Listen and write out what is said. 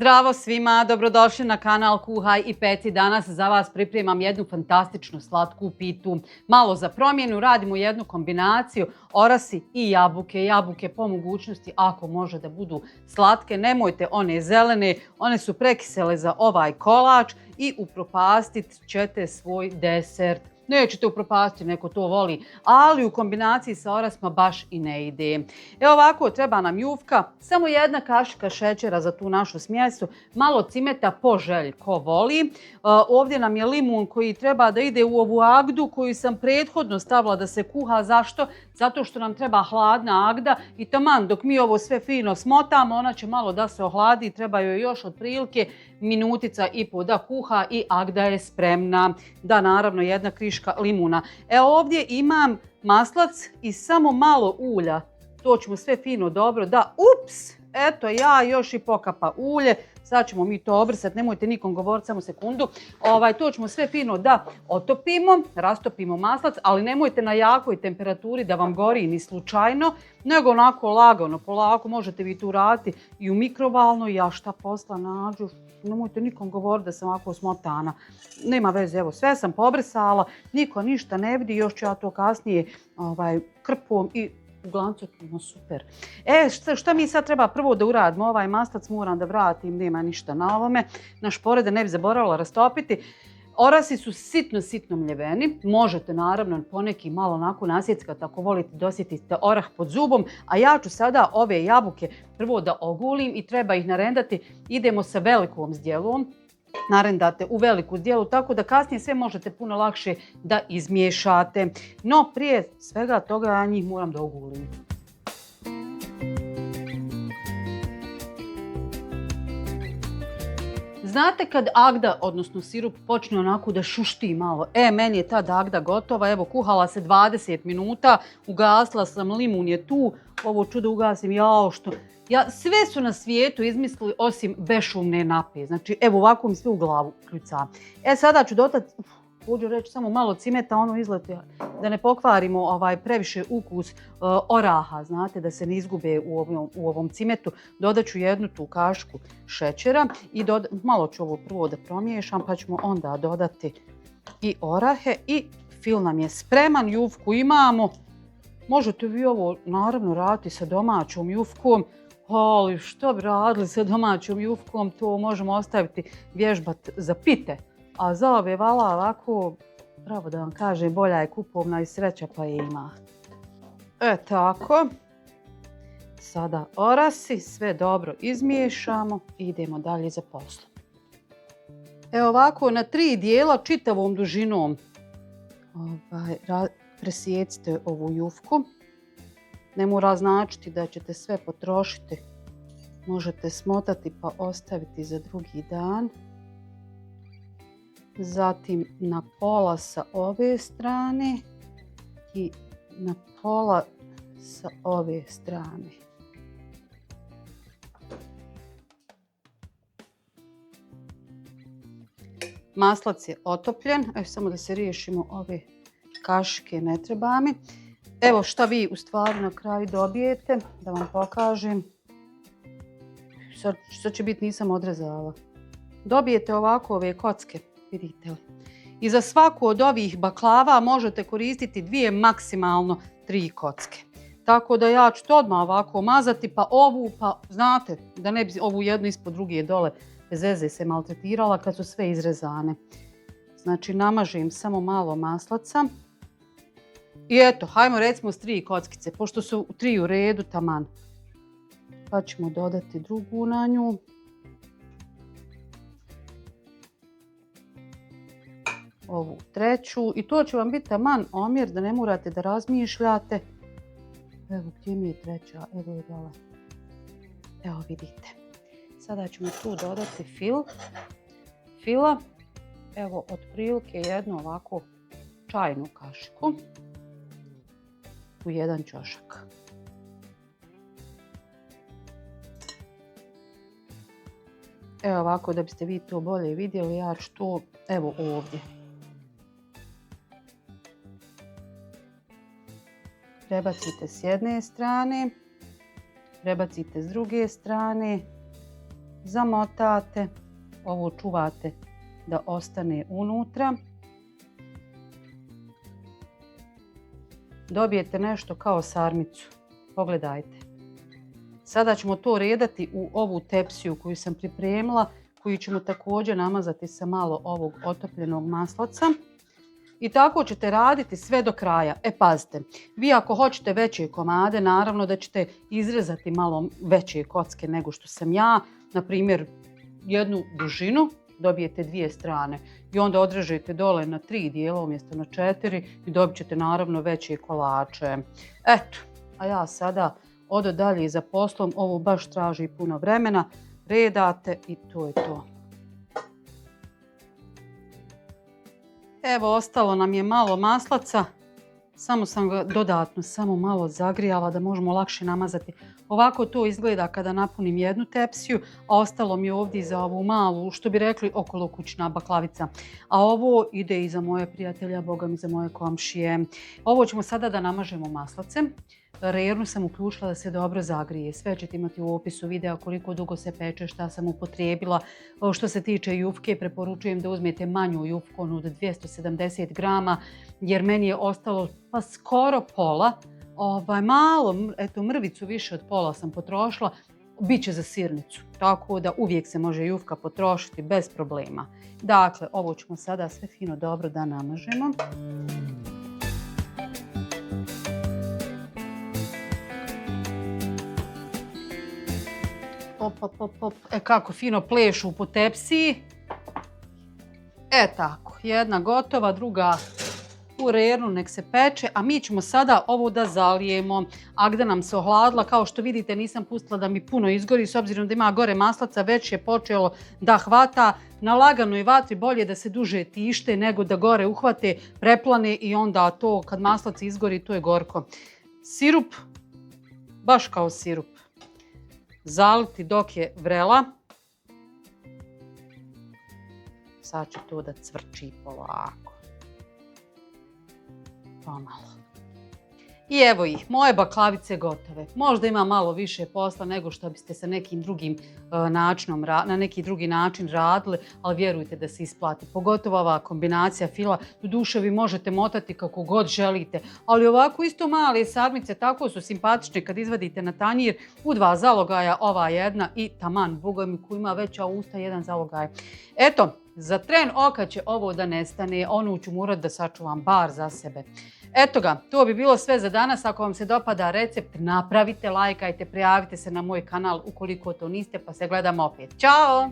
Zdravo svima, dobrodošli na kanal Kuhaj i peci. Danas za vas pripremam jednu fantastičnu slatku pitu. Malo za promjenu radimo jednu kombinaciju orasi i jabuke. Jabuke po mogućnosti ako može da budu slatke, nemojte one zelene, one su prekisele za ovaj kolač i upropastit ćete svoj desert. Nećete upropastiti, neko to voli, ali u kombinaciji sa orasima baš i ne ide. Evo ovako, treba nam jufka, samo jedna kašika šećera za tu našu smjesu, malo cimeta po želji ko voli. Ovdje nam je limun koji treba da ide u ovu agdu koju sam prethodno stavila da se kuha. Zašto? Zato što nam treba hladna agda i taman dok mi ovo sve fino smotamo, ona će malo da se ohladi, treba joj još otprilike minutica i pol da kuha i agda je spremna. Da, naravno, jedna kriška limuna. Evo ovdje imam maslac i samo malo ulja. To ćemo sve fino dobro da, eto ja još i pokapa ulje. Sad ćemo mi to obrsati, nemojte nikom govoriti, samo sekundu. To ćemo sve fino da otopimo, rastopimo maslac, ali nemojte na jakoj temperaturi da vam gori ni slučajno, nego onako lagano, polako možete vi tu raditi i u mikrovalnoj, ja šta posla nađu. Nemojte nikom govoriti da sam ovako smotana. Nema veze, evo sve sam pobresala, niko ništa ne vidi, još ću ja to kasnije krpom i uglavnom ćemo super. Šta mi sad treba prvo da uradimo? Ovaj maslac moram da vratim, nema ništa na ovome. Naš pored da ne bi zaboravila rastopiti. Orasi su sitno mljeveni. Možete naravno poneki malo onako nasjeckati ako volite dosjetite orah pod zubom. A ja ću sada ove jabuke prvo da ogulim i treba ih narendati. Idemo sa velikom zdjelom. Narendate u veliku zdjelu tako da kasnije sve možete puno lakše da izmiješate. No prije svega toga ja njih moram da ogulim. Znate kad agda, odnosno sirup, počne onako da šušti malo? Meni je tad agda gotova. Evo, kuhala se 20 minuta, ugasila sam, limun je tu. Ovo čudo ugasim, sve su na svijetu izmislili osim bešumne nape. Znači, evo ovako mi sve u glavu kljuca. Sada ću dodati, hoću reći samo malo cimeta, ono izleti, da ne pokvarimo previše ukus oraha, znate, da se ne izgube u ovom cimetu. Dodat ću jednu tu kašku šećera i malo ću ovo prvo da promiješam, pa ćemo onda dodati i orahe i fil nam je spreman, jufku imamo. Možete vi ovo naravno raditi sa domaćom jufkom, ali što bi radili sa domaćom jufkom, to možemo ostaviti vježbat za pite. A za ove vala ovako, pravo da vam kažem, bolja je kupovna i sreća pa je ima. Tako. Sada orasi, sve dobro izmiješamo i idemo dalje za poslom. Evo ovako na 3 dijela čitavom dužinom presijecite ovu jufku. Ne mora značiti da ćete sve potrošiti. Možete smotati pa ostaviti za drugi dan. Zatim na pola sa ove strane i na pola sa ove strane. Maslac je otopljen. Samo da se riješimo ove kašike, ne treba mi. Evo šta vi u stvari na kraju dobijete, da vam pokažem. Sad će biti, nisam odrezala. Dobijete ovako ove kocke, vidite li. I za svaku od ovih baklava možete koristiti 2, maksimalno 3 kocke. Tako da ja ću to odmah ovako mazati, pa ovu, pa znate, da ne bi ovu jednu ispod druge dole bez veze se maltretirala kad su sve izrezane. Znači namažem samo malo maslaca. I eto, hajmo recimo s 3 kockice, pošto su 3 u redu, taman. Pa ćemo dodati drugu na nju. Ovu treću. I to će vam biti taman omjer da ne morate da razmišljate. Evo, gdje mi je treća? Evo je dole. Evo vidite. Sada ćemo tu dodati fila. Evo, otprilike jednu ovako čajnu kašiku. U jedan ćošak. Evo ovako da biste vi to bolje vidjeli, ja ću to evo ovdje. Prebacite s jedne strane, prebacite s druge strane zamotate, ovo čuvate da ostane unutra. Dobijete nešto kao sarmicu. Pogledajte. Sada ćemo to redati u ovu tepsiju koju sam pripremila, koju ćemo također namazati sa malo ovog otopljenog maslaca. I tako ćete raditi sve do kraja. Pazite, vi ako hoćete veće komade, naravno da ćete izrezati malo veće kocke nego što sam ja. Na primjer, jednu dužinu, dobijete 2 strane i onda odrežete dole na 3 dijela umjesto na 4 i dobit ćete naravno veće kolače. Eto, a ja sada odo dalje za poslom, ovo baš traži puno vremena, redate i to je to. Evo, ostalo nam je malo maslaca, samo sam ga dodatno samo malo zagrijala da možemo lakše namazati. Ovako to izgleda kada napunim jednu tepsiju, a ostalo mi je ovdje za ovu malu, što bi rekli, okolokućna baklavica. A ovo ide i za moje prijatelje, a boga mi za moje komšije. Ovo ćemo sada da namažemo maslacem. Rernu sam uključila da se dobro zagrije. Sve ćete imati u opisu videa koliko dugo se peče, šta sam upotrijebila. Što se tiče jufke, preporučujem da uzmete manju jufku, onu od 270 grama, jer meni je ostalo pa skoro pola. Malo, eto, mrvicu više od pola sam potrošila. Biće za sirnicu, tako da uvijek se može jufka potrošiti bez problema. Dakle, ovo ćemo sada sve fino dobro da namažemo. Kako fino plešu po tepsiji. Tako, jedna gotova, druga u rernu nek se peče, a mi ćemo sada ovo da zalijemo. Agda nam se ohladila, kao što vidite nisam pustila da mi puno izgori, s obzirom da ima gore maslaca, već je počelo da hvata. Na laganoj vatri bolje da se duže tište nego da gore uhvate, preplane i onda to kad maslac izgori to je gorko. Sirup, baš kao sirup. Zaliti dok je vrela. Sad će to da cvrči polako. Pomalo. I evo ih, moje baklavice gotove. Možda ima malo više posla nego što biste sa nekim drugim načinom, na neki drugi način radili, ali vjerujte da se isplati. Pogotovo ova kombinacija fila. Doduše vi možete motati kako god želite, ali ovako isto male sarmice tako su simpatične kad izvadite na tanjir. U 2 zalogaja, ova jedna i taman, boga mi ko ima veća usta, 1 zalogaj. Eto, za tren oka će ovo da nestane, onu ću morat da sačuvam bar za sebe. Eto ga, to bi bilo sve za danas. Ako vam se dopada recept, napravite, lajkajte, prijavite se na moj kanal ukoliko to niste, pa se gledamo opet. Ćao!